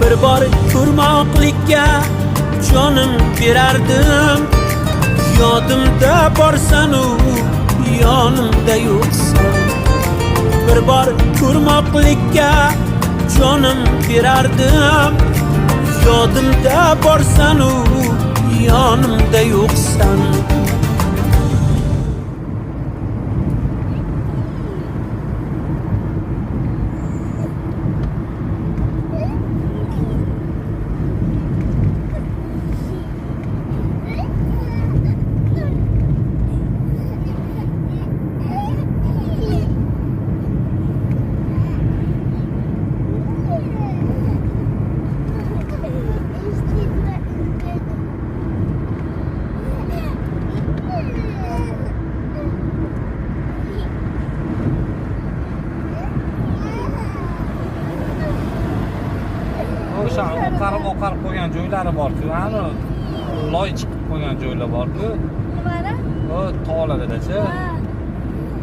Bir bor ko'rmoqlikka jonim berardim. Yodimda borsan-u, yonimda yo'qsan. Bir bor ko'rmoqlikka jonim berardim. Yodimda borsan-u, yonimda yo'qsan. Oqarib qo'ygan joylari bor-ku, ana loy chiqib qo'ygan joylar bor-ku. Nimani? O tog'lardacha.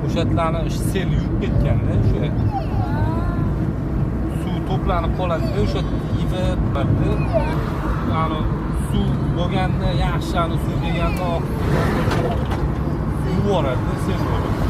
O'shatlarni sel yuvib ketganda o'sha suv to'planib qoladi, o'sha yivib turadi. Ana suv bo'lganda yaxshi, ana suv deganda yuboradi, sel bo'ladi.